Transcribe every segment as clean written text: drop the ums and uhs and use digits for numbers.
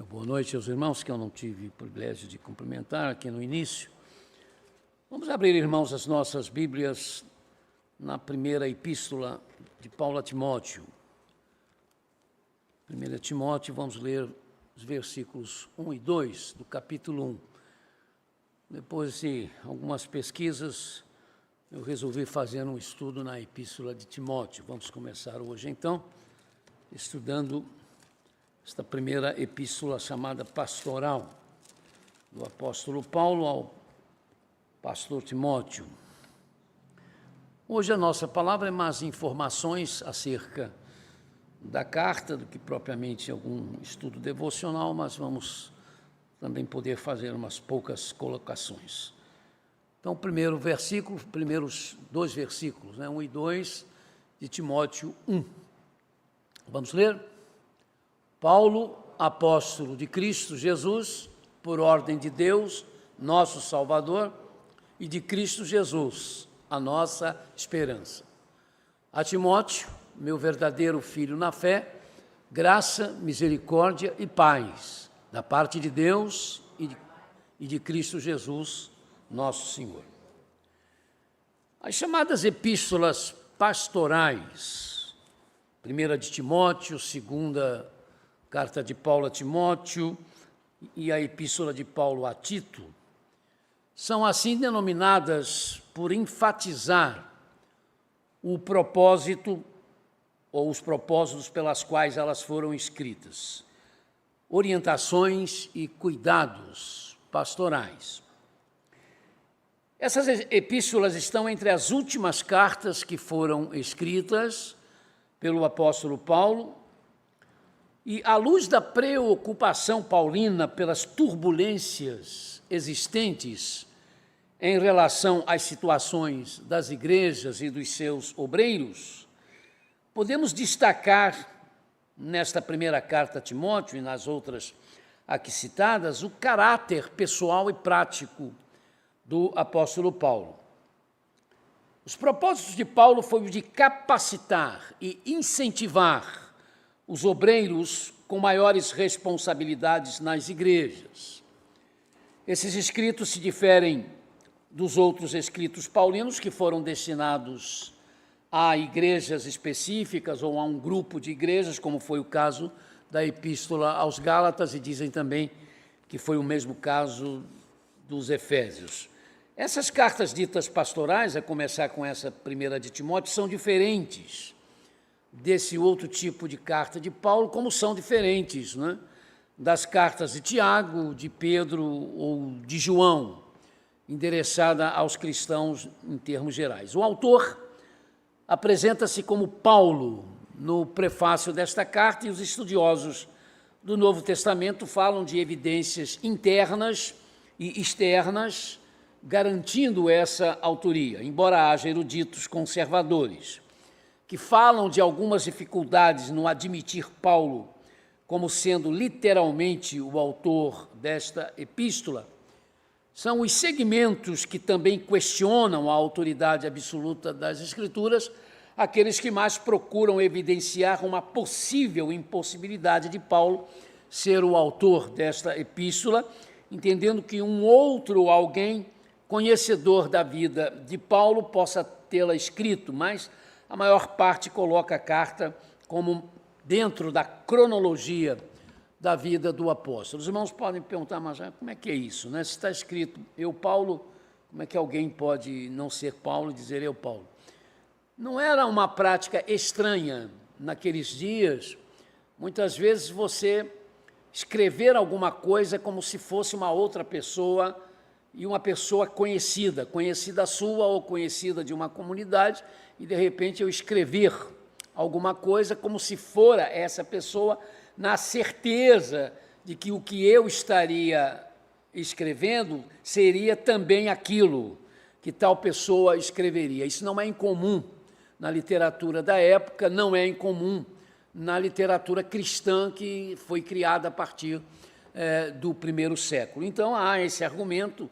Boa noite aos irmãos que eu não tive o privilégio de cumprimentar aqui no início. Vamos abrir, irmãos, as nossas Bíblias na primeira epístola de Paulo a Timóteo. 1 Timóteo, vamos ler os versículos 1 e 2 do capítulo 1. Depois de algumas pesquisas, eu resolvi fazer um estudo na epístola de Timóteo. Vamos começar hoje, então, estudando esta primeira epístola chamada Pastoral, do apóstolo Paulo ao pastor Timóteo. Hoje a nossa palavra é mais informações acerca da carta do que propriamente algum estudo devocional, mas vamos também poder fazer umas poucas colocações. Então, primeiro versículo, primeiros dois versículos, 1 e 2 de Timóteo 1. Vamos ler? Paulo, apóstolo de Cristo Jesus, por ordem de Deus, nosso Salvador, e de Cristo Jesus, a nossa esperança. A Timóteo, meu verdadeiro filho na fé, graça, misericórdia e paz, da parte de Deus e de Cristo Jesus, nosso Senhor. As chamadas epístolas pastorais, primeira de Timóteo, segunda carta de Paulo a Timóteo e a epístola de Paulo a Tito, são assim denominadas por enfatizar o propósito ou os propósitos pelas quais elas foram escritas, orientações e cuidados pastorais. Essas epístolas estão entre as últimas cartas que foram escritas pelo apóstolo Paulo, e, à luz da preocupação paulina pelas turbulências existentes em relação às situações das igrejas e dos seus obreiros, podemos destacar, nesta primeira carta a Timóteo e nas outras aqui citadas, o caráter pessoal e prático do apóstolo Paulo. Os propósitos de Paulo foi o de capacitar e incentivar os obreiros com maiores responsabilidades nas igrejas. Esses escritos se diferem dos outros escritos paulinos que foram destinados a igrejas específicas ou a um grupo de igrejas, como foi o caso da Epístola aos Gálatas, e dizem também que foi o mesmo caso dos Efésios. Essas cartas ditas pastorais, a começar com essa primeira de Timóteo, são diferentes desse outro tipo de carta de Paulo, como são diferentes, das cartas de Tiago, de Pedro ou de João, endereçada aos cristãos em termos gerais. O autor apresenta-se como Paulo no prefácio desta carta, e os estudiosos do Novo Testamento falam de evidências internas e externas, garantindo essa autoria, embora haja eruditos conservadores que falam de algumas dificuldades no admitir Paulo como sendo literalmente o autor desta epístola. São os segmentos que também questionam a autoridade absoluta das Escrituras, aqueles que mais procuram evidenciar uma possível impossibilidade de Paulo ser o autor desta epístola, entendendo que um outro alguém conhecedor da vida de Paulo possa tê-la escrito, mas a maior parte coloca a carta como dentro da cronologia da vida do apóstolo. Os irmãos podem perguntar, mas como é que é isso? Se está escrito eu, Paulo, como é que alguém pode não ser Paulo e dizer eu, Paulo? Não era uma prática estranha naqueles dias, muitas vezes você escrever alguma coisa como se fosse uma outra pessoa e uma pessoa conhecida sua ou conhecida de uma comunidade, e de repente eu escrever alguma coisa como se fora essa pessoa, na certeza de que o que eu estaria escrevendo seria também aquilo que tal pessoa escreveria. Isso não é incomum na literatura da época, não é incomum na literatura cristã que foi criada a partir do primeiro século. Então, há esse argumento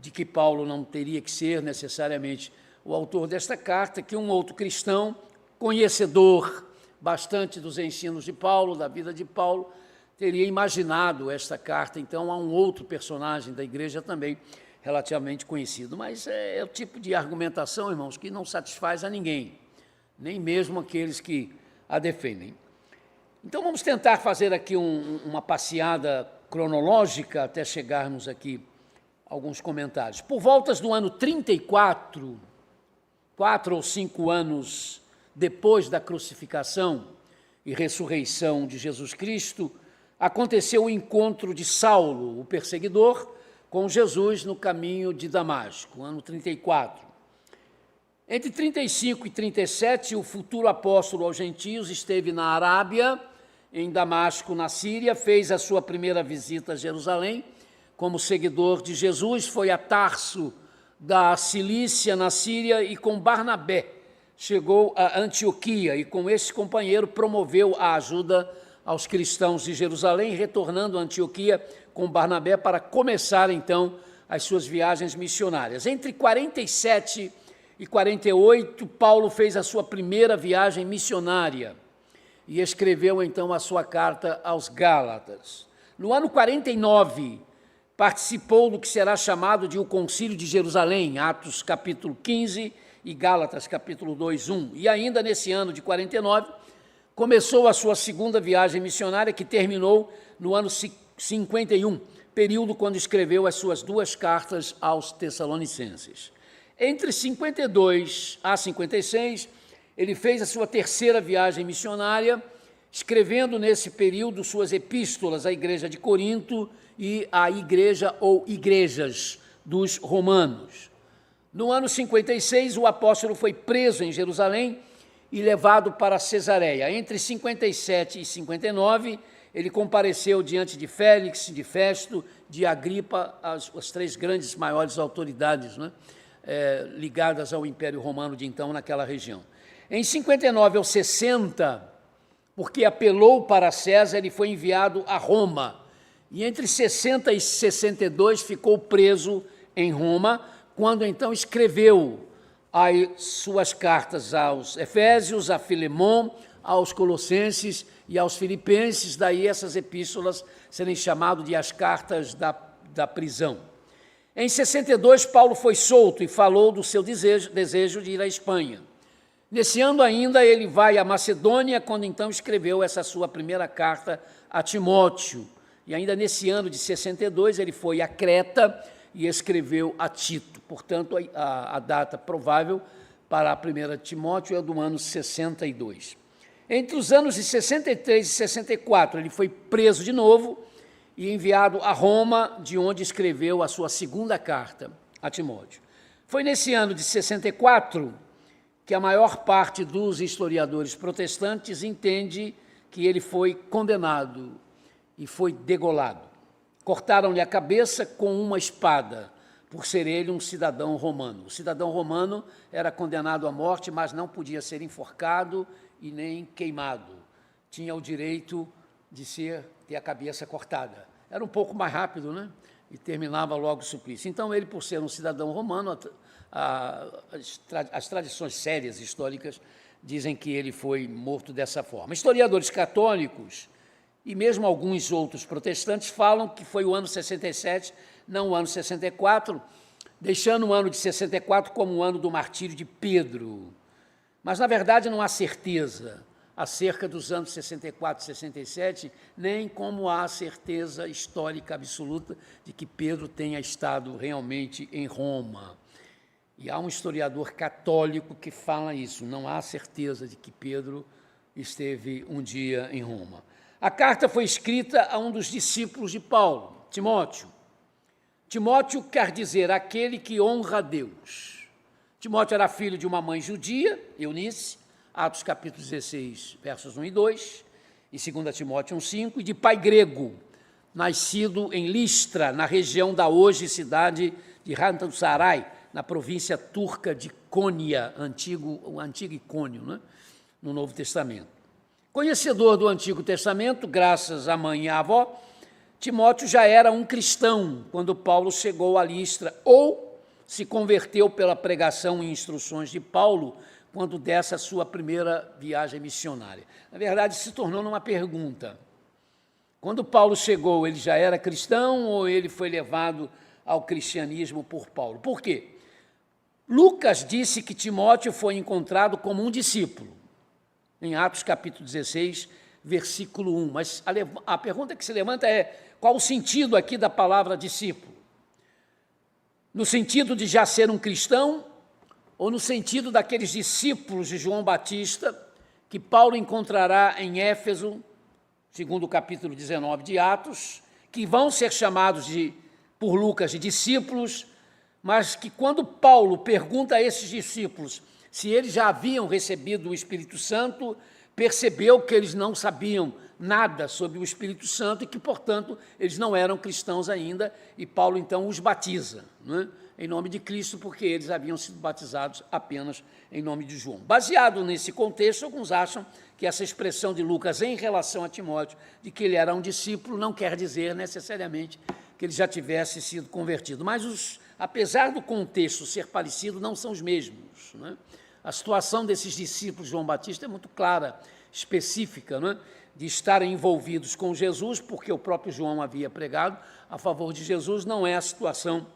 de que Paulo não teria que ser necessariamente o autor desta carta, que um outro cristão, conhecedor bastante dos ensinos de Paulo, da vida de Paulo, teria imaginado esta carta, então, a um outro personagem da igreja também relativamente conhecido. Mas é o tipo de argumentação, irmãos, que não satisfaz a ninguém, nem mesmo aqueles que a defendem. Então, vamos tentar fazer aqui uma passeada cronológica até chegarmos aqui a alguns comentários. Por voltas do ano 34, 4 ou 5 anos depois da crucificação e ressurreição de Jesus Cristo, aconteceu o encontro de Saulo, o perseguidor, com Jesus no caminho de Damasco, ano 34. Entre 35 e 37, o futuro apóstolo aos gentios esteve na Arábia, em Damasco, na Síria, fez a sua primeira visita a Jerusalém, como seguidor de Jesus, foi a Tarso, da Cilícia, na Síria, e com Barnabé chegou a Antioquia, e com esse companheiro promoveu a ajuda aos cristãos de Jerusalém, retornando a Antioquia com Barnabé para começar, então, as suas viagens missionárias. Entre 47 e 48, Paulo fez a sua primeira viagem missionária e escreveu, então, a sua carta aos Gálatas. No ano 49, participou do que será chamado de o Concílio de Jerusalém, Atos capítulo 15 e Gálatas capítulo 2, 1. E ainda nesse ano de 49, começou a sua segunda viagem missionária, que terminou no ano 51, período quando escreveu as suas 2 cartas aos Tessalonicenses. Entre 52 a 56, ele fez a sua terceira viagem missionária, escrevendo nesse período suas epístolas à igreja de Corinto e à igreja ou igrejas dos romanos. No ano 56, o apóstolo foi preso em Jerusalém e levado para Cesareia. Entre 57 e 59, ele compareceu diante de Félix, de Festo, de Agripa, as 3 grandes maiores autoridades, né, ligadas ao Império Romano de então naquela região. Em 59 ou 60, porque apelou para César, ele foi enviado a Roma. E entre 60 e 62 ficou preso em Roma, quando então escreveu as suas cartas aos Efésios, a Filemon, aos Colossenses e aos Filipenses, daí essas epístolas serem chamadas de as cartas da prisão. Em 62, Paulo foi solto e falou do seu desejo de ir à Espanha. Nesse ano ainda, ele vai à Macedônia, quando então escreveu essa sua primeira carta a Timóteo. E ainda nesse ano de 62, ele foi a Creta e escreveu a Tito. Portanto, a data provável para a primeira Timóteo é do ano 62. Entre os anos de 63 e 64, ele foi preso de novo e enviado a Roma, de onde escreveu a sua segunda carta a Timóteo. Foi nesse ano de 64 que a maior parte dos historiadores protestantes entende que ele foi condenado e foi degolado. Cortaram-lhe a cabeça com uma espada, por ser ele um cidadão romano. O cidadão romano era condenado à morte, mas não podia ser enforcado e nem queimado. Tinha o direito de ter a cabeça cortada. Era um pouco mais rápido, né? E terminava logo o suplício. Então, ele, por ser um cidadão romano, as tradições sérias históricas dizem que ele foi morto dessa forma. Historiadores católicos e mesmo alguns outros protestantes falam que foi o ano 67, não o ano 64, deixando o ano de 64 como o ano do martírio de Pedro. Mas, na verdade, não há certeza acerca dos anos 64 e 67, nem como há certeza histórica absoluta de que Pedro tenha estado realmente em Roma. E há um historiador católico que fala isso, não há certeza de que Pedro esteve um dia em Roma. A carta foi escrita a um dos discípulos de Paulo, Timóteo. Timóteo quer dizer aquele que honra a Deus. Timóteo era filho de uma mãe judia, Eunice, Atos capítulo 16, versos 1 e 2, e 2 Timóteo 1,5, e de pai grego, nascido em Listra, na região da hoje cidade de Rantansarai, na província turca de Cônia, o antigo Icônio, né, no Novo Testamento. Conhecedor do Antigo Testamento, graças à mãe e à avó, Timóteo já era um cristão quando Paulo chegou a Listra, ou se converteu pela pregação e instruções de Paulo, quando dessa sua primeira viagem missionária. Na verdade, se tornou numa pergunta. Quando Paulo chegou, ele já era cristão ou ele foi levado ao cristianismo por Paulo? Por quê? Lucas disse que Timóteo foi encontrado como um discípulo, em Atos capítulo 16, versículo 1. Mas a pergunta que se levanta é, qual o sentido aqui da palavra discípulo? No sentido de já ser um cristão ou no sentido daqueles discípulos de João Batista que Paulo encontrará em Éfeso, segundo o capítulo 19 de Atos, que vão ser chamados por Lucas de discípulos, mas que quando Paulo pergunta a esses discípulos se eles já haviam recebido o Espírito Santo, percebeu que eles não sabiam nada sobre o Espírito Santo e que, portanto, eles não eram cristãos ainda, e Paulo, então, os batiza, né, em nome de Cristo, porque eles haviam sido batizados apenas em nome de João. Baseado nesse contexto, alguns acham que essa expressão de Lucas em relação a Timóteo, de que ele era um discípulo, não quer dizer necessariamente que ele já tivesse sido convertido. Mas, apesar do contexto ser parecido, não são os mesmos, né? A situação desses discípulos de João Batista é muito clara, específica, né, de estarem envolvidos com Jesus, porque o próprio João havia pregado a favor de Jesus. Não é a situação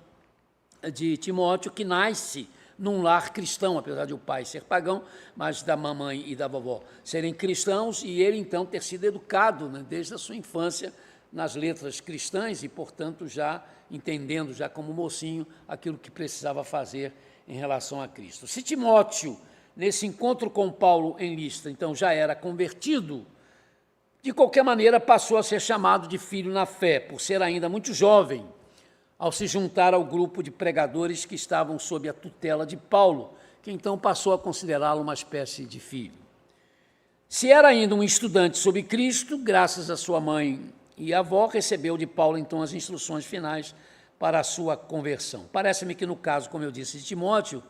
de Timóteo, que nasce num lar cristão, apesar de o pai ser pagão, mas da mamãe e da vovó serem cristãos, e ele, então, ter sido educado, né, desde a sua infância nas letras cristãs e, portanto, já entendendo, já como mocinho, aquilo que precisava fazer em relação a Cristo. Se Timóteo, nesse encontro com Paulo em Listra, então já era convertido, de qualquer maneira passou a ser chamado de filho na fé, por ser ainda muito jovem, ao se juntar ao grupo de pregadores que estavam sob a tutela de Paulo, que então passou a considerá-lo uma espécie de filho. Se era ainda um estudante sobre Cristo, graças à sua mãe e avó, recebeu de Paulo então as instruções finais para a sua conversão. Parece-me que no caso, como eu disse, de Timóteo,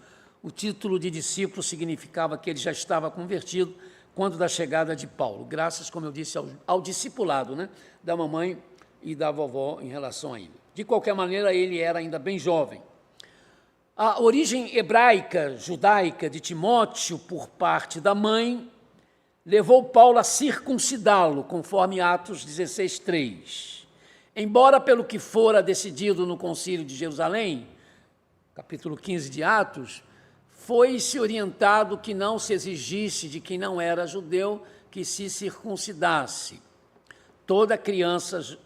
o título de discípulo significava que ele já estava convertido quando da chegada de Paulo, graças, como eu disse, ao discipulado, né, da mamãe e da vovó em relação a ele. De qualquer maneira, ele era ainda bem jovem. A origem hebraica, judaica de Timóteo por parte da mãe levou Paulo a circuncidá-lo, conforme Atos 16:3. Embora, pelo que fora decidido no Concílio de Jerusalém, capítulo 15 de Atos, foi-se orientado que não se exigisse de quem não era judeu que se circuncidasse. Toda criança,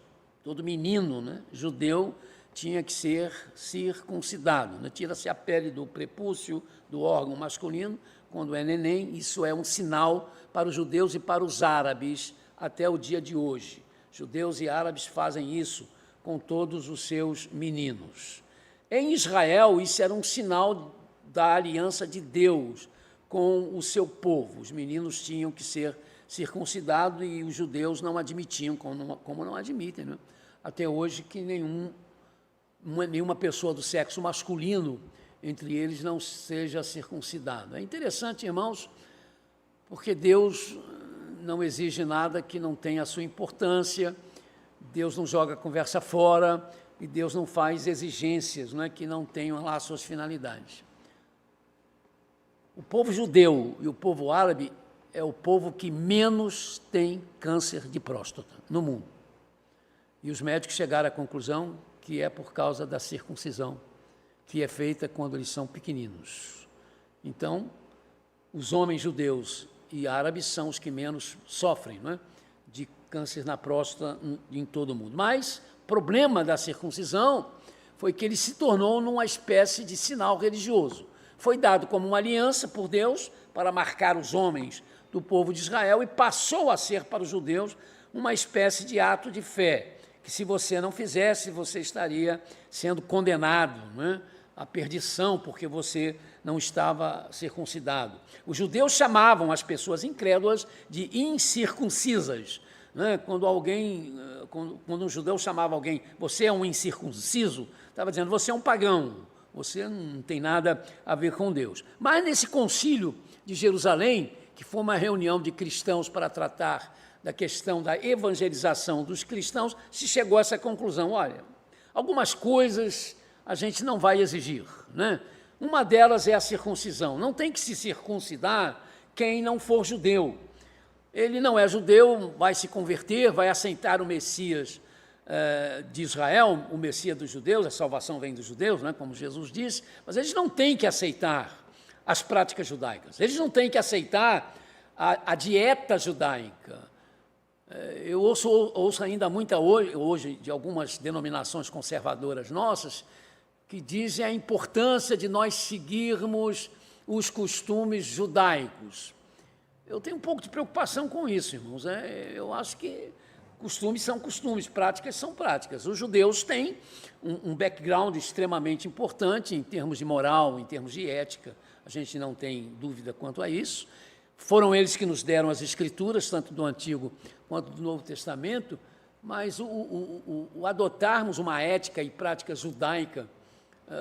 todo menino, né, judeu tinha que ser circuncidado, né? Tira-se a pele do prepúcio, do órgão masculino, quando é neném. Isso é um sinal para os judeus e para os árabes até o dia de hoje. Judeus e árabes fazem isso com todos os seus meninos. Em Israel, isso era um sinal da aliança de Deus com o seu povo. Os meninos tinham que ser circuncidados e os judeus não admitiam, como não admitem, né, até hoje, que nenhuma pessoa do sexo masculino entre eles não seja circuncidada. É interessante, irmãos, porque Deus não exige nada que não tenha a sua importância, Deus não joga a conversa fora e Deus não faz exigências, não é, que não tenham lá as suas finalidades. O povo judeu e o povo árabe é o povo que menos tem câncer de próstata no mundo. E os médicos chegaram à conclusão que é por causa da circuncisão, que é feita quando eles são pequeninos. Então, os homens judeus e árabes são os que menos sofrem, não é, de câncer na próstata em todo o mundo. Mas o problema da circuncisão foi que ele se tornou numa espécie de sinal religioso. Foi dado como uma aliança por Deus para marcar os homens do povo de Israel e passou a ser para os judeus uma espécie de ato de fé, que se você não fizesse, você estaria sendo condenado, né, à perdição, porque você não estava circuncidado. Os judeus chamavam as pessoas incrédulas de incircuncisas, né? Quando um judeu chamava alguém, você é um incircunciso, estava dizendo, você é um pagão, você não tem nada a ver com Deus. Mas nesse concílio de Jerusalém, que foi uma reunião de cristãos para tratar da questão da evangelização dos cristãos, se chegou a essa conclusão, olha, algumas coisas a gente não vai exigir, né? Uma delas é a circuncisão. Não tem que se circuncidar quem não for judeu. ele não é judeu, vai se converter, vai aceitar o Messias de Israel, o Messias dos judeus, a salvação vem dos judeus, né, como Jesus disse, mas eles não têm que aceitar as práticas judaicas, eles não têm que aceitar a dieta judaica. Eu ouço ainda muita hoje de algumas denominações conservadoras nossas que dizem a importância de nós seguirmos os costumes judaicos. Eu tenho um pouco de preocupação com isso, irmãos. Eu acho que costumes são costumes, práticas são práticas. Os judeus têm um background extremamente importante em termos de moral, em termos de ética. A gente não tem dúvida quanto a isso. Foram eles que nos deram as Escrituras, tanto do Antigo quanto do Novo Testamento, mas o adotarmos uma ética e prática judaica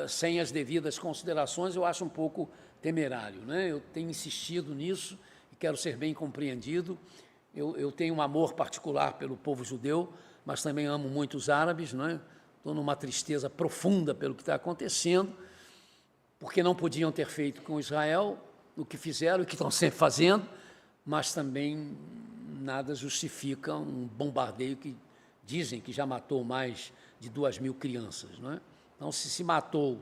sem as devidas considerações, eu acho um pouco temerário, né? Eu tenho insistido nisso e quero ser bem compreendido. Eu tenho um amor particular pelo povo judeu, mas também amo muito os árabes, né? Estou numa tristeza profunda pelo que está acontecendo, porque não podiam ter feito com Israel o que fizeram, o que estão sempre fazendo, mas também nada justifica um bombardeio que dizem que já matou mais de 2.000 crianças, não é? Então, se matou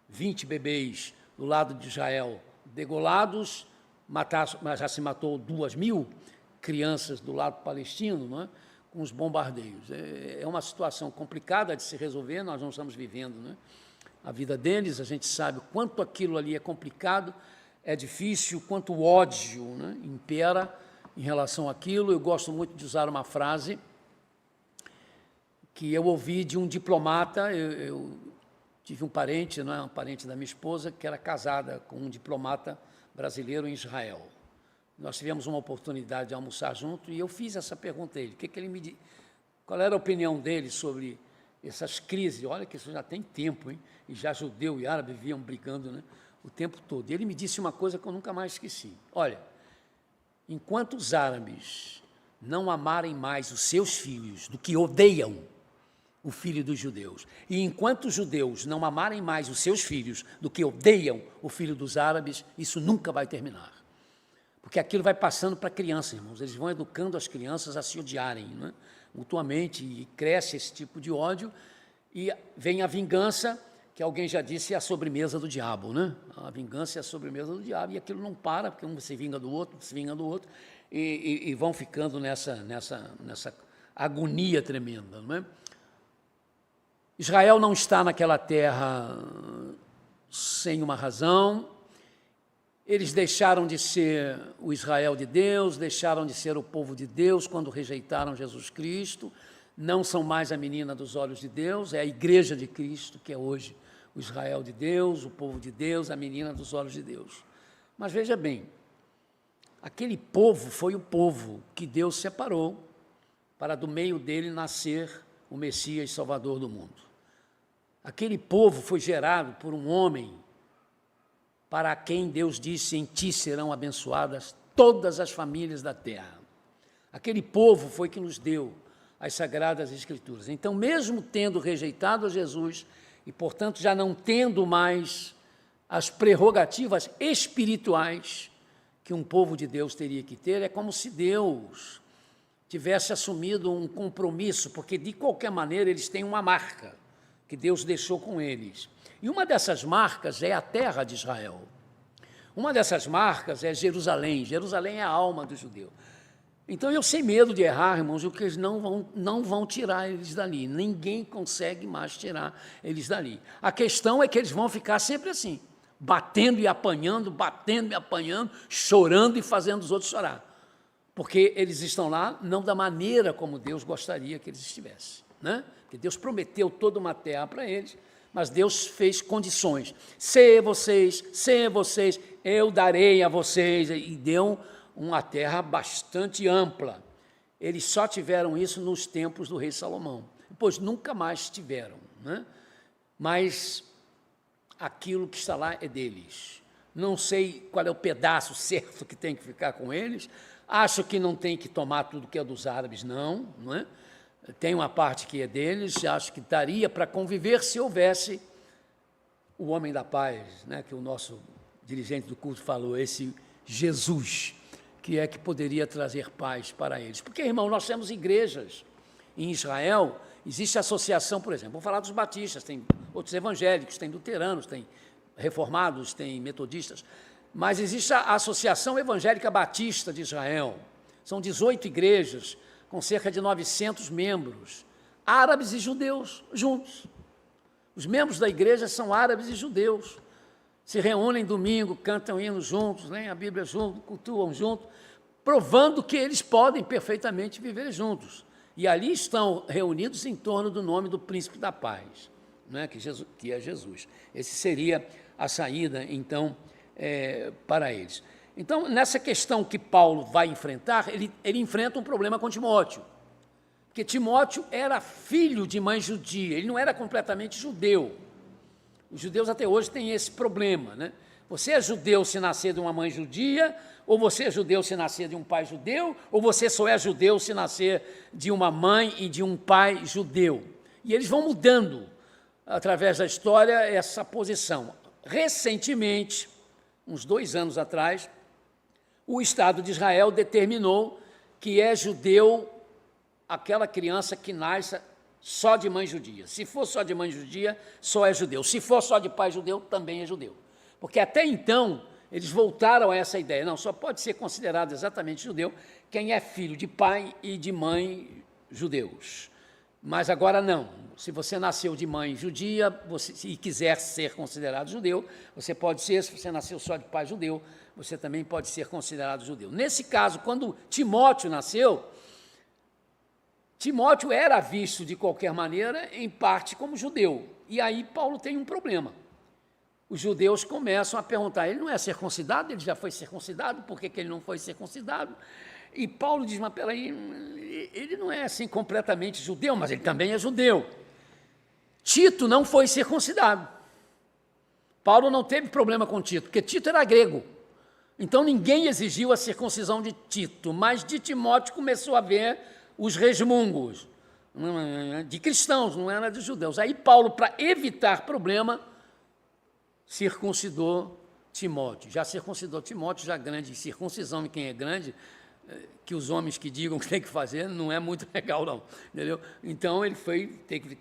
20 bebês do lado de Israel degolados, mas já se matou 2.000 crianças do lado palestino, não é? Com os bombardeios. É uma situação complicada de se resolver, nós não estamos vivendo, né, a vida deles, a gente sabe o quanto aquilo ali é complicado, é difícil, quanto o ódio, né, impera em relação àquilo. Eu gosto muito de usar uma frase que eu ouvi de um diplomata. Eu tive um parente, não é, um parente da minha esposa, que era casada com um diplomata brasileiro em Israel. Nós tivemos uma oportunidade de almoçar junto e eu fiz essa pergunta a ele. Qual era a opinião dele sobre essas crises? Olha que isso já tem tempo, hein? E já judeu e árabe vinham brigando, né, o tempo todo. E ele me disse uma coisa que eu nunca mais esqueci. Olha, enquanto os árabes não amarem mais os seus filhos do que odeiam o filho dos judeus, e enquanto os judeus não amarem mais os seus filhos do que odeiam o filho dos árabes, isso nunca vai terminar. Porque aquilo vai passando para a criança, irmãos. Eles vão educando as crianças a se odiarem, né, mutuamente, e cresce esse tipo de ódio, e vem a vingança, que alguém já disse, é a sobremesa do diabo, né? A vingança é a sobremesa do diabo, e aquilo não para, porque um se vinga do outro, e vão ficando nessa agonia tremenda, não é? Israel não está naquela terra sem uma razão. Eles deixaram de ser o Israel de Deus, deixaram de ser o povo de Deus quando rejeitaram Jesus Cristo, não são mais a menina dos olhos de Deus, é a igreja de Cristo, que é hoje o Israel de Deus, o povo de Deus, a menina dos olhos de Deus. Mas veja bem, aquele povo foi o povo que Deus separou para do meio dele nascer o Messias Salvador do mundo. Aquele povo foi gerado por um homem para quem Deus disse: em ti serão abençoadas todas as famílias da terra. Aquele povo foi que nos deu as Sagradas Escrituras. Então, mesmo tendo rejeitado a Jesus e, portanto, já não tendo mais as prerrogativas espirituais que um povo de Deus teria que ter, é como se Deus tivesse assumido um compromisso, porque, de qualquer maneira, eles têm uma marca que Deus deixou com eles. E uma dessas marcas é a terra de Israel. Uma dessas marcas é Jerusalém. Jerusalém é a alma do judeu. Então, eu sem medo de errar, irmãos, porque eles não vão tirar eles dali. Ninguém consegue mais tirar eles dali. A questão é que eles vão ficar sempre assim, batendo e apanhando, chorando e fazendo os outros chorar. Porque eles estão lá não da maneira como Deus gostaria que eles estivessem, né? Porque Deus prometeu toda uma terra para eles, mas Deus fez condições. Se vocês, eu darei a vocês, e deu uma terra bastante ampla. Eles só tiveram isso nos tempos do rei Salomão, depois nunca mais tiveram, né? Mas aquilo que está lá é deles. Não sei qual é o pedaço certo que tem que ficar com eles, acho que não tem que tomar tudo que é dos árabes, não é? Tem uma parte que é deles, acho que daria para conviver se houvesse o homem da paz, né, que o nosso dirigente do culto falou, esse Jesus, que é que poderia trazer paz para eles. Porque, irmão, nós temos igrejas em Israel, existe associação, por exemplo, vou falar dos batistas, tem outros evangélicos, tem luteranos, tem reformados, tem metodistas, mas existe a Associação Evangélica Batista de Israel. São 18 igrejas, com cerca de 900 membros, árabes e judeus juntos. Os membros da igreja são árabes e judeus. Se reúnem domingo, cantam hinos juntos, leem a Bíblia juntos, cultuam juntos, provando que eles podem perfeitamente viver juntos. E ali estão reunidos em torno do nome do Príncipe da Paz, né, que é Jesus. Esse seria a saída, então, para eles. Então, nessa questão que Paulo vai enfrentar, ele enfrenta um problema com Timóteo, porque Timóteo era filho de mãe judia, ele não era completamente judeu. Os judeus até hoje têm esse problema, né? Você é judeu se nascer de uma mãe judia, ou você é judeu se nascer de um pai judeu, ou você só é judeu se nascer de uma mãe e de um pai judeu. E eles vão mudando, através da história, essa posição. Recentemente, uns 2 anos atrás, o Estado de Israel determinou que é judeu aquela criança que nasce só de mãe judia. Se for só de mãe judia, só é judeu. Se for só de pai judeu, também é judeu. Porque até então, eles voltaram a essa ideia. Não, só pode ser considerado exatamente judeu quem é filho de pai e de mãe judeus. Mas agora não. Se você nasceu de mãe judia e quiser ser considerado judeu, você pode ser. Se você nasceu só de pai judeu, você também pode ser considerado judeu. Nesse caso, quando Timóteo nasceu, Timóteo era visto, de qualquer maneira, em parte como judeu. E aí Paulo tem um problema. Os judeus começam a perguntar, ele não é circuncidado? Ele já foi circuncidado? Por que ele não foi circuncidado? E Paulo diz, mas peraí, ele não é assim completamente judeu, mas ele também é judeu. Tito não foi circuncidado. Paulo não teve problema com Tito, porque Tito era grego. Então ninguém exigiu a circuncisão de Tito, mas de Timóteo começou a haver os resmungos de cristãos, não era de judeus. Aí Paulo, para evitar problema, circuncidou Timóteo. Já circuncidou Timóteo, já grande. Circuncisão de quem é grande, que os homens que digam que tem que fazer, não é muito legal, não. Entendeu? Então, ele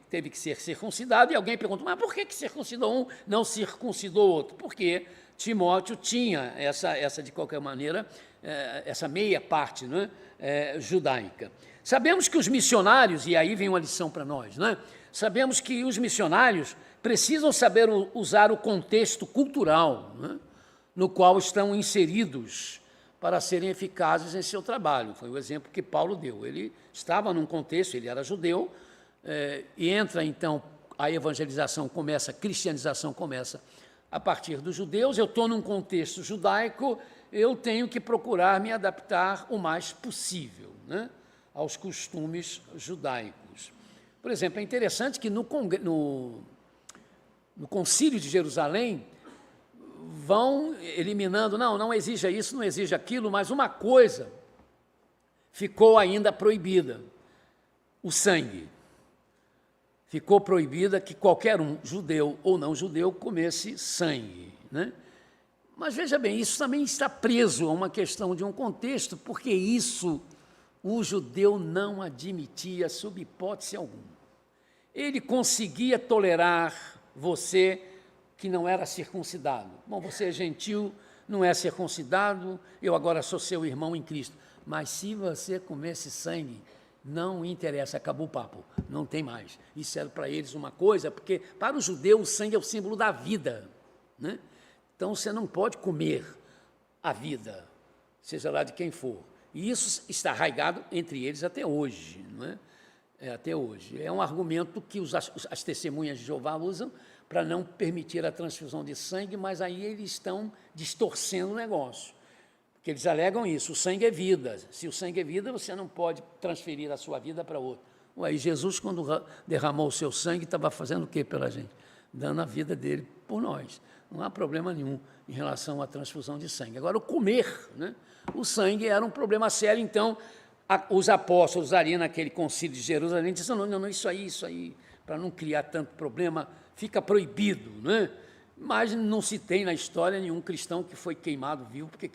teve que ser circuncidado, e alguém perguntou, mas por que circuncidou um, não circuncidou outro? Porque Timóteo tinha essa de qualquer maneira, essa meia parte, não é? Judaica. Sabemos que os missionários, e aí vem uma lição para nós, não é? Sabemos que os missionários precisam saber usar o contexto cultural, né, no qual estão inseridos para serem eficazes em seu trabalho. Foi o exemplo que Paulo deu. Ele estava num contexto, ele era judeu, e entra, então, a evangelização começa, a cristianização começa a partir dos judeus. Eu estou num contexto judaico, eu tenho que procurar me adaptar o mais possível, né, aos costumes judaicos. Por exemplo, é interessante que no Concílio de Jerusalém, vão eliminando, não exija isso, não exija aquilo, mas uma coisa ficou ainda proibida, o sangue. Ficou proibida que qualquer um, judeu ou não judeu, comesse sangue, né? Mas veja bem, isso também está preso a uma questão de um contexto, porque isso o judeu não admitia sob hipótese alguma. Ele conseguia tolerar você que não era circuncidado. Bom, você é gentil, não é circuncidado, eu agora sou seu irmão em Cristo. Mas se você comesse sangue, não interessa, acabou o papo, não tem mais. Isso era para eles uma coisa, porque para o judeu o sangue é o símbolo da vida, né? Então você não pode comer a vida, seja lá de quem for. E isso está arraigado entre eles até hoje, não é? Até hoje. É um argumento que as testemunhas de Jeová usam para não permitir a transfusão de sangue, mas aí eles estão distorcendo o negócio. Porque eles alegam isso, o sangue é vida. Se o sangue é vida, você não pode transferir a sua vida para outro. Ué, Jesus, quando derramou o seu sangue, estava fazendo o que pela gente? Dando a vida dele por nós. Não há problema nenhum em relação à transfusão de sangue. Agora, o comer, né? O sangue era um problema sério, então os apóstolos ali naquele concílio de Jerusalém disseram, não, isso aí, para não criar tanto problema, fica proibido, né? mas não se tem na história nenhum cristão que foi queimado vivo porque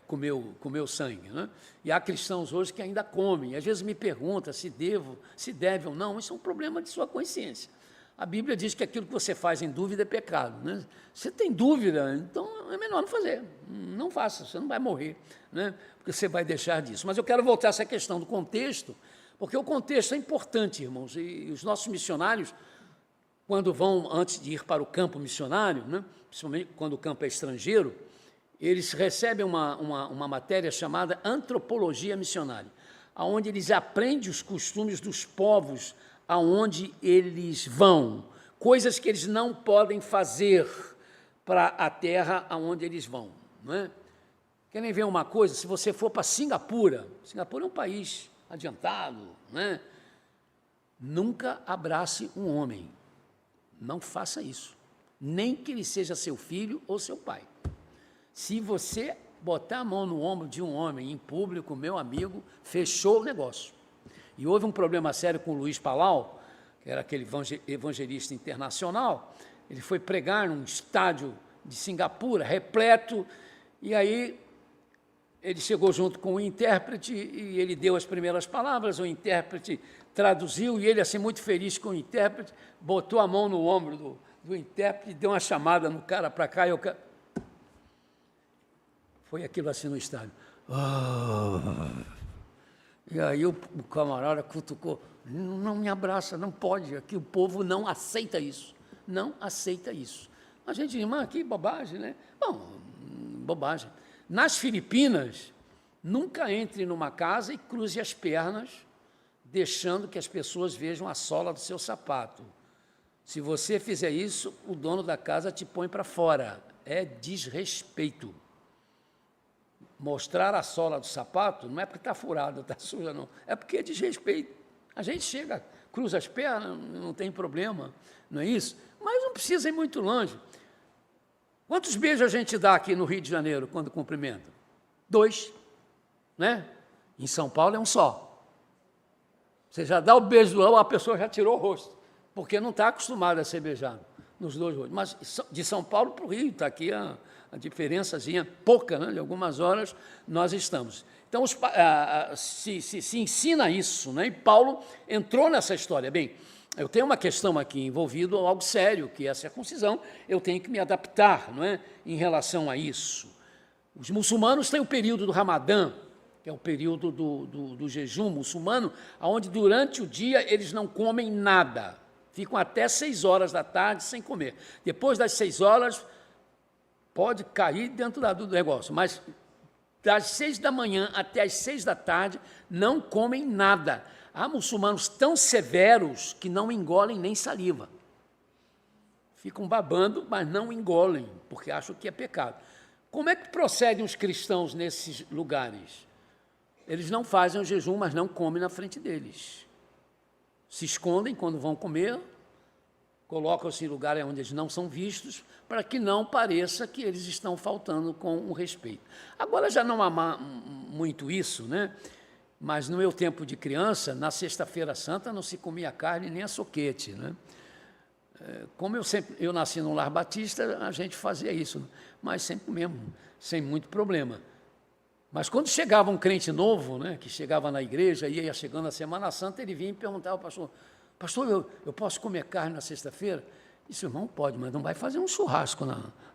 comeu sangue, né? E há cristãos hoje que ainda comem. Às vezes me perguntam se deve ou não. Isso é um problema de sua consciência. A Bíblia diz que aquilo que você faz em dúvida é pecado, né? Você tem dúvida, então é melhor não fazer. Não faça, você não vai morrer, né? Porque você vai deixar disso. Mas eu quero voltar a essa questão do contexto, porque o contexto é importante, irmãos, e os nossos missionários, quando vão, antes de ir para o campo missionário, né, principalmente quando o campo é estrangeiro, eles recebem uma matéria chamada Antropologia Missionária, onde eles aprendem os costumes dos povos aonde eles vão, coisas que eles não podem fazer para a terra aonde eles vão. Não é? Querem ver uma coisa? Se você for para Singapura é um país adiantado, né? Nunca abrace um homem. Não faça isso, nem que ele seja seu filho ou seu pai. Se você botar a mão no ombro de um homem em público, meu amigo, fechou o negócio. E houve um problema sério com o Luiz Palau, que era aquele evangelista internacional. Ele foi pregar num estádio de Singapura, repleto, e aí ele chegou junto com o intérprete e ele deu as primeiras palavras, o intérprete traduziu, e ele, assim, muito feliz com o intérprete, botou a mão no ombro do intérprete, deu uma chamada no cara para cá, e o cara... Foi aquilo assim no estádio. E aí o camarada cutucou, não me abraça, não pode, aqui o povo não aceita isso, não aceita isso. A gente diz, mas que bobagem, né? Bom, bobagem. Nas Filipinas, nunca entre numa casa e cruze as pernas, deixando que as pessoas vejam a sola do seu sapato. Se você fizer isso, o dono da casa te põe para fora. É desrespeito. Mostrar a sola do sapato não é porque está furada, está suja, não. É porque é desrespeito. A gente chega, cruza as pernas, não tem problema, não é isso? Mas não precisa ir muito longe. Quantos beijos a gente dá aqui no Rio de Janeiro quando cumprimenta? 2, né? Em São Paulo é um só. Você já dá o beijo, a pessoa já tirou o rosto, porque não está acostumada a ser beijado nos 2 rostos. Mas de São Paulo para o Rio, está aqui a diferençazinha pouca, né? De algumas horas nós estamos. Então, se ensina isso, né? E Paulo entrou nessa história. Bem, eu tenho uma questão aqui envolvida, algo sério, que é a circuncisão, eu tenho que me adaptar, não é? Em relação a isso. Os muçulmanos têm o período do Ramadã, que é o período do jejum muçulmano, onde durante o dia eles não comem nada, ficam até 6 horas da tarde sem comer. Depois das 6 horas, pode cair dentro do negócio, mas das 6 da manhã até as 6 da tarde, não comem nada. Há muçulmanos tão severos que não engolem nem saliva. Ficam babando, mas não engolem, porque acham que é pecado. Como é que procedem os cristãos nesses lugares? Eles não fazem o jejum, mas não comem na frente deles. Se escondem quando vão comer, colocam-se em lugares onde eles não são vistos, para que não pareça que eles estão faltando com o respeito. Agora já não há muito isso, né? Mas no meu tempo de criança, na Sexta-feira Santa, não se comia carne nem açoquete, né? Como eu nasci num lar batista, a gente fazia isso, né? Mas sempre mesmo, sem muito problema. Mas quando chegava um crente novo, né, que chegava na igreja, ia chegando a Semana Santa, ele vinha e perguntava ao pastor, eu posso comer carne na sexta-feira? Disse, irmão, pode, mas não vai fazer um churrasco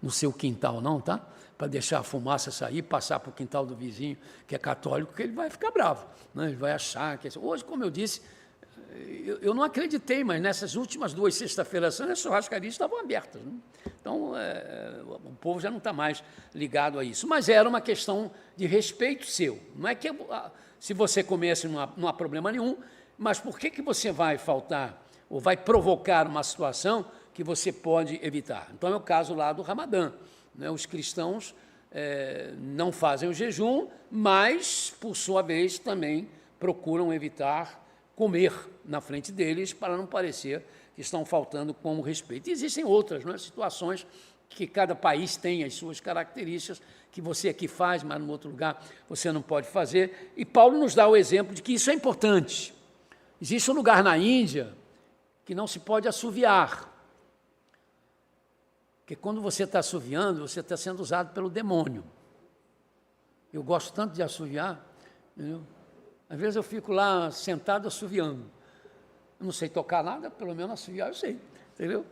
no seu quintal, não, tá? Para deixar a fumaça sair, passar para o quintal do vizinho, que é católico, que ele vai ficar bravo, né? Ele vai achar que... Hoje, como eu disse, eu não acreditei, mas nessas últimas 2 sexta-feiras as churrascarias estavam abertas, né? Então, o povo já não está mais ligado a isso. Mas era uma questão de respeito seu. Não é que se você comesse não há problema nenhum, mas por que você vai faltar ou vai provocar uma situação que você pode evitar? Então, é o caso lá do Ramadã, né? Os cristãos não fazem o jejum, mas, por sua vez, também procuram evitar comer na frente deles para não parecer que estão faltando com o respeito. E existem outras, não é? Situações que cada país tem as suas características, que você aqui faz, mas no outro lugar você não pode fazer. E Paulo nos dá o exemplo de que isso é importante. Existe um lugar na Índia que não se pode assoviar. Porque quando você está assoviando, você está sendo usado pelo demônio. Eu gosto tanto de assoviar, entendeu? Às vezes eu fico lá sentado assoviando. Eu não sei tocar nada, pelo menos assoviar eu sei, entendeu?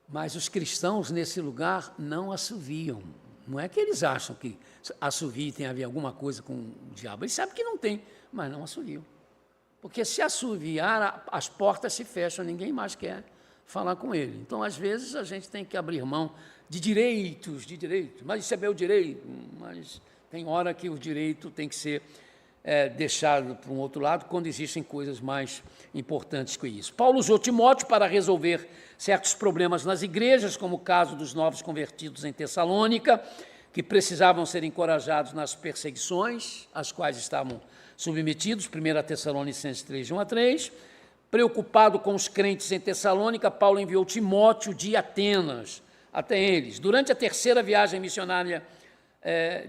Mas os cristãos nesse lugar não assoviam. Não é que eles acham que assovio tem a ver alguma coisa com o diabo. Eles sabem que não tem, mas não assoviam. Porque se assoviar, as portas se fecham, ninguém mais quer falar com ele. Então, às vezes, a gente tem que abrir mão de direitos, mas isso é meu direito, mas tem hora que o direito tem que ser deixado para um outro lado, quando existem coisas mais importantes que isso. Paulo usou Timóteo para resolver certos problemas nas igrejas, como o caso dos novos convertidos em Tessalônica, que precisavam ser encorajados nas perseguições, às quais estavam submetidos, 1 Tessalonicenses 3, 1-3. Preocupado com os crentes em Tessalônica, Paulo enviou Timóteo de Atenas até eles. Durante a terceira viagem missionária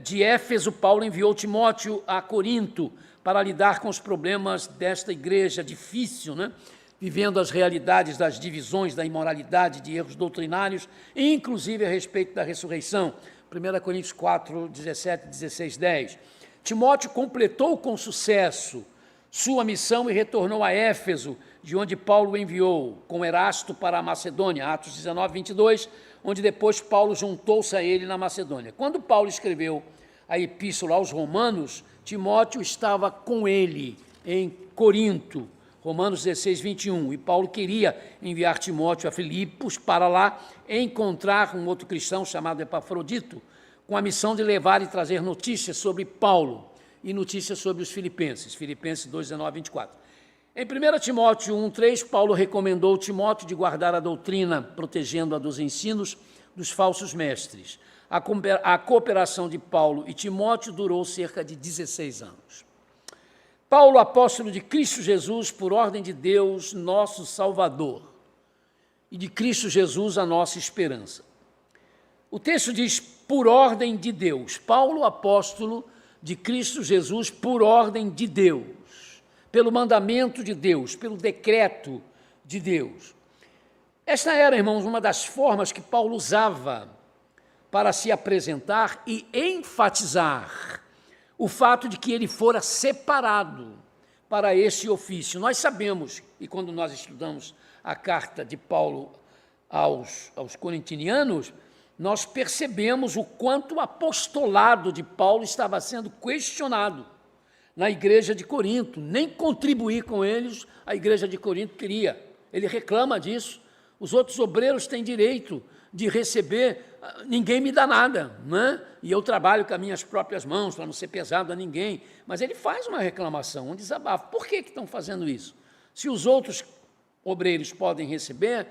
de Éfeso, Paulo enviou Timóteo a Corinto para lidar com os problemas desta igreja difícil, né? Vivendo as realidades das divisões, da imoralidade, de erros doutrinários, inclusive a respeito da ressurreição. 1 Coríntios 4, 17, 16, 10. Timóteo completou com sucesso sua missão e retornou a Éfeso, de onde Paulo o enviou, com Erasto para a Macedônia, Atos 19, 22, onde depois Paulo juntou-se a ele na Macedônia. Quando Paulo escreveu a epístola aos Romanos, Timóteo estava com ele em Corinto, Romanos 16, 21, e Paulo queria enviar Timóteo a Filipos para lá encontrar um outro cristão chamado Epafrodito, com a missão de levar e trazer notícias sobre Paulo e notícias sobre os filipenses, Filipenses 2, 19, 24. Em 1 Timóteo 1,3, Paulo recomendou Timóteo de guardar a doutrina, protegendo-a dos ensinos dos falsos mestres. A cooperação de Paulo e Timóteo durou cerca de 16 anos. Paulo, apóstolo de Cristo Jesus, por ordem de Deus, nosso Salvador, e de Cristo Jesus, a nossa esperança. O texto diz, por ordem de Deus. Paulo, apóstolo de Cristo Jesus, por ordem de Deus. Pelo mandamento de Deus, pelo decreto de Deus. Esta era, irmãos, uma das formas que Paulo usava para se apresentar e enfatizar o fato de que ele fora separado para esse ofício. Nós sabemos, e quando nós estudamos a carta de Paulo aos corintinianos, nós percebemos o quanto o apostolado de Paulo estava sendo questionado na igreja de Corinto. Nem contribuir com eles a igreja de Corinto queria. Ele reclama disso. Os outros obreiros têm direito de receber, ninguém me dá nada, né? E eu trabalho com as minhas próprias mãos para não ser pesado a ninguém. Mas ele faz uma reclamação, um desabafo. Por que estão fazendo isso? Se os outros obreiros podem receber,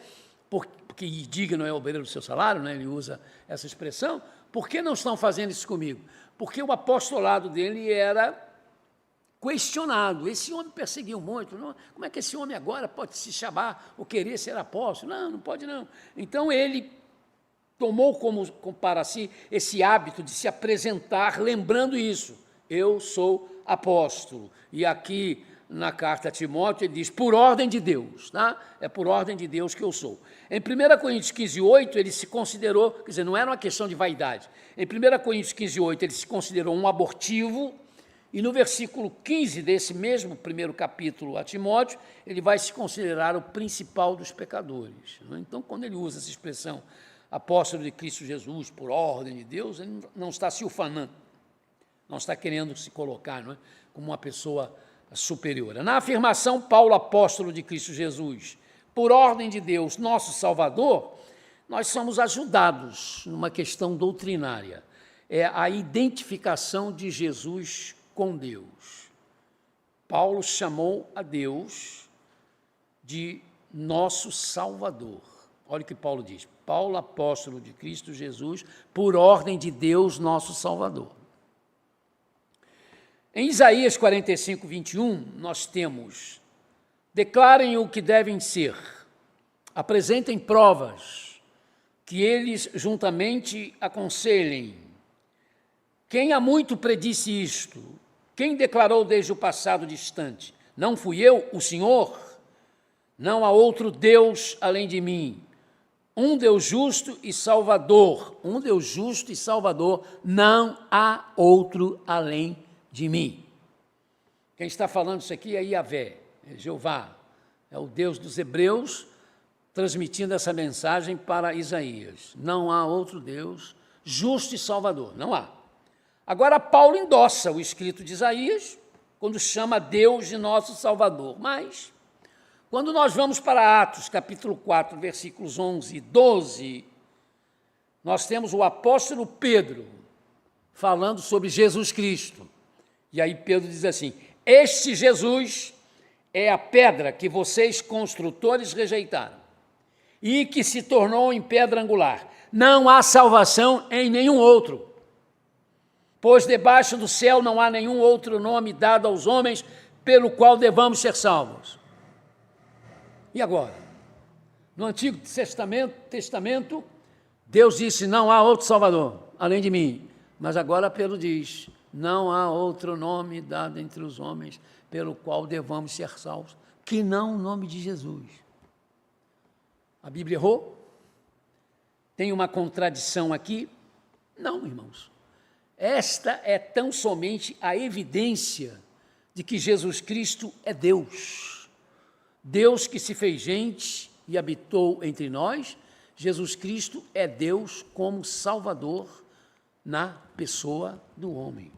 porque digno é o obreiro do seu salário, né? Ele usa essa expressão, por que não estão fazendo isso comigo? Porque o apostolado dele era questionado. Esse homem perseguiu muito. Não? Como é que esse homem agora pode se chamar ou querer ser apóstolo? Não, não pode não. Então ele tomou como para si esse hábito de se apresentar lembrando isso. Eu sou apóstolo. E aqui na carta a Timóteo ele diz, por ordem de Deus, tá? É por ordem de Deus que eu sou. Em 1 Coríntios 15, 8, ele se considerou, quer dizer, não era uma questão de vaidade. Em 1 Coríntios 15, 8, ele se considerou um abortivo. E no versículo 15 desse mesmo primeiro capítulo a Timóteo, ele vai se considerar o principal dos pecadores. Então, quando ele usa essa expressão, apóstolo de Cristo Jesus, por ordem de Deus, ele não está se ufanando, não está querendo se colocar, não é, como uma pessoa superior. Na afirmação, Paulo, apóstolo de Cristo Jesus, por ordem de Deus, nosso Salvador, nós somos ajudados numa questão doutrinária. É a identificação de Jesus com Deus. Paulo chamou a Deus de nosso Salvador. Olha o que Paulo diz. Paulo, apóstolo de Cristo Jesus, por ordem de Deus, nosso Salvador. Em Isaías 45, 21, nós temos, declarem o que devem ser, apresentem provas, que eles juntamente aconselhem. Quem há muito predisse isto? Quem declarou desde o passado distante? Não fui eu, o Senhor? Não há outro Deus além de mim. um Deus justo e Salvador, um Deus justo e Salvador, não há outro além de mim. Quem está falando isso aqui é Yahvé, é Jeová, é o Deus dos hebreus, transmitindo essa mensagem para Isaías. Não há outro Deus justo e Salvador, não há. Agora, Paulo endossa o escrito de Isaías, quando chama Deus de nosso Salvador. Mas, quando nós vamos para Atos, capítulo 4, versículos 11 e 12, nós temos o apóstolo Pedro falando sobre Jesus Cristo. E aí Pedro diz assim: este Jesus é a pedra que vocês construtores rejeitaram e que se tornou em pedra angular. Não há salvação em nenhum outro, pois debaixo do céu não há nenhum outro nome dado aos homens pelo qual devamos ser salvos. E agora? No Antigo Testamento, Deus disse: não há outro Salvador além de mim. Mas agora Pedro diz: não há outro nome dado entre os homens pelo qual devamos ser salvos, que não o nome de Jesus. A Bíblia errou? Tem uma contradição aqui? Não, irmãos. Esta é tão somente a evidência de que Jesus Cristo é Deus. Deus que se fez gente e habitou entre nós. Jesus Cristo é Deus como Salvador na pessoa do homem.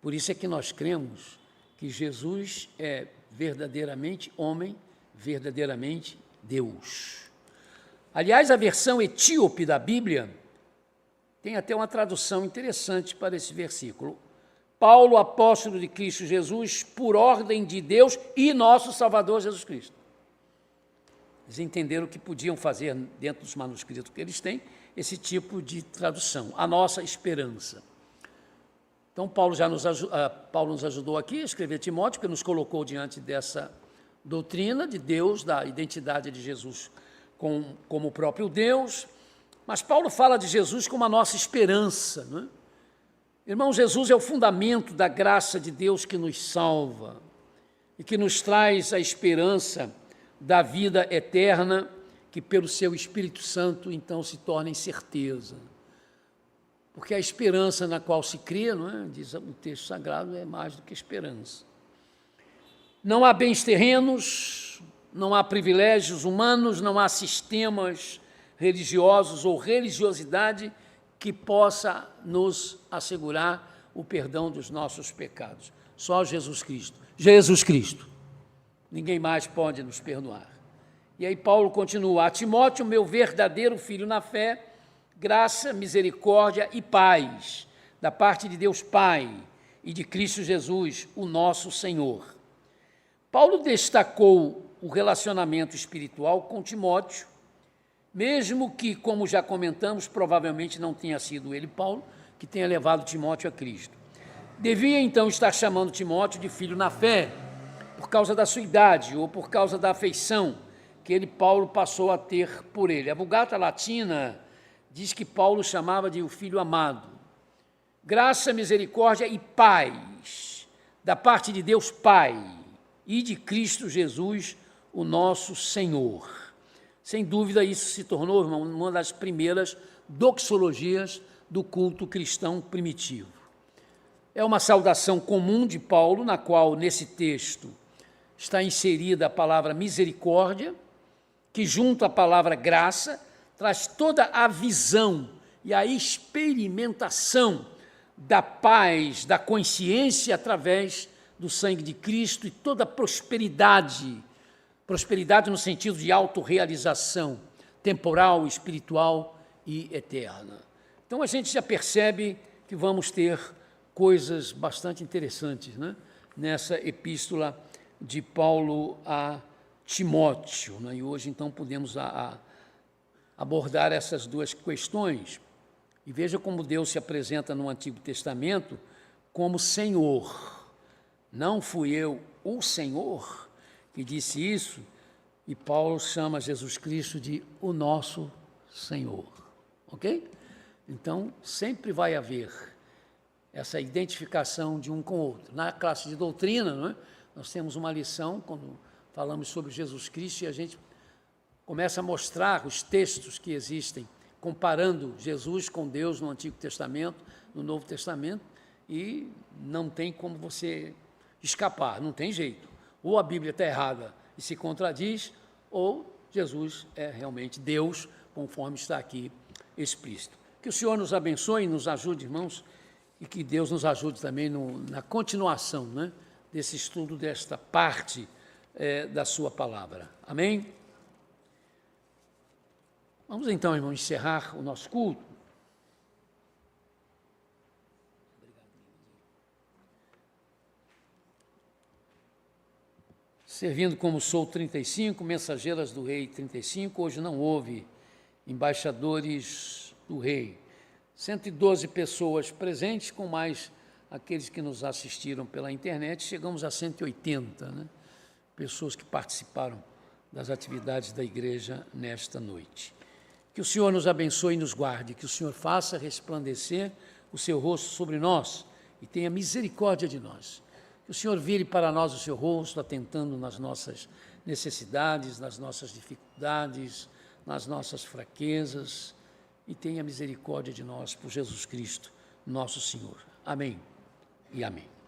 Por isso é que nós cremos que Jesus é verdadeiramente homem, verdadeiramente Deus. Aliás, a versão etíope da Bíblia tem até uma tradução interessante para esse versículo. Paulo, apóstolo de Cristo Jesus, por ordem de Deus e nosso Salvador Jesus Cristo. Eles entenderam que podiam fazer, dentro dos manuscritos que eles têm, esse tipo de tradução, a nossa esperança. Então, Paulo nos ajudou aqui a escrever Timóteo, que nos colocou diante dessa doutrina de Deus, da identidade de Jesus como o próprio Deus. Mas Paulo fala de Jesus como a nossa esperança, não é? Irmão, Jesus é o fundamento da graça de Deus que nos salva e que nos traz a esperança da vida eterna, que pelo seu Espírito Santo, então, se torna em certeza. Porque a esperança na qual se crê, não é? Diz o texto sagrado, é mais do que esperança. Não há bens terrenos, não há privilégios humanos, não há sistemas religiosos ou religiosidade que possa nos assegurar o perdão dos nossos pecados. Só Jesus Cristo. Jesus Cristo. Ninguém mais pode nos perdoar. E aí Paulo continua: a Timóteo, meu verdadeiro filho na fé, graça, misericórdia e paz, da parte de Deus Pai e de Cristo Jesus, o nosso Senhor. Paulo destacou o relacionamento espiritual com Timóteo, mesmo que, como já comentamos, provavelmente não tenha sido ele, Paulo, que tenha levado Timóteo a Cristo. Devia, então, estar chamando Timóteo de filho na fé, por causa da sua idade ou por causa da afeição que ele, Paulo, passou a ter por ele. A Vulgata Latina diz que Paulo chamava de o filho amado. Graça, misericórdia e paz, da parte de Deus Pai e de Cristo Jesus, o nosso Senhor. Sem dúvida, isso se tornou, irmão, uma das primeiras doxologias do culto cristão primitivo. É uma saudação comum de Paulo, na qual, nesse texto, está inserida a palavra misericórdia, que, junto à palavra graça, traz toda a visão e a experimentação da paz, da consciência através do sangue de Cristo e toda a prosperidade no sentido de autorrealização temporal, espiritual e eterna. Então, a gente já percebe que vamos ter coisas bastante interessantes, né, nessa epístola de Paulo a Timóteo, né? E hoje, então, podemos abordar essas duas questões. E veja como Deus se apresenta no Antigo Testamento como Senhor. Não fui eu, o Senhor, que disse isso, e Paulo chama Jesus Cristo de o nosso Senhor, ok? Então, sempre vai haver essa identificação de um com o outro. Na classe de doutrina, não é? Nós temos uma lição, quando falamos sobre Jesus Cristo, e a gente começa a mostrar os textos que existem, comparando Jesus com Deus no Antigo Testamento, no Novo Testamento, e não tem como você escapar, não tem jeito. Ou a Bíblia está errada e se contradiz, ou Jesus é realmente Deus, conforme está aqui explícito. Que o Senhor nos abençoe e nos ajude, irmãos, e que Deus nos ajude também na continuação, né, desse estudo, desta parte da sua palavra. Amém? Vamos então, irmão, encerrar o nosso culto. Servindo como sou 35, mensageiras do rei 35, hoje não houve embaixadores do rei. 112 pessoas presentes, com mais aqueles que nos assistiram pela internet, chegamos a 180, né? Pessoas que participaram das atividades da igreja nesta noite. Que o Senhor nos abençoe e nos guarde, que o Senhor faça resplandecer o seu rosto sobre nós e tenha misericórdia de nós. Que o Senhor vire para nós o seu rosto, atentando nas nossas necessidades, nas nossas dificuldades, nas nossas fraquezas, e tenha misericórdia de nós por Jesus Cristo, nosso Senhor. Amém e amém.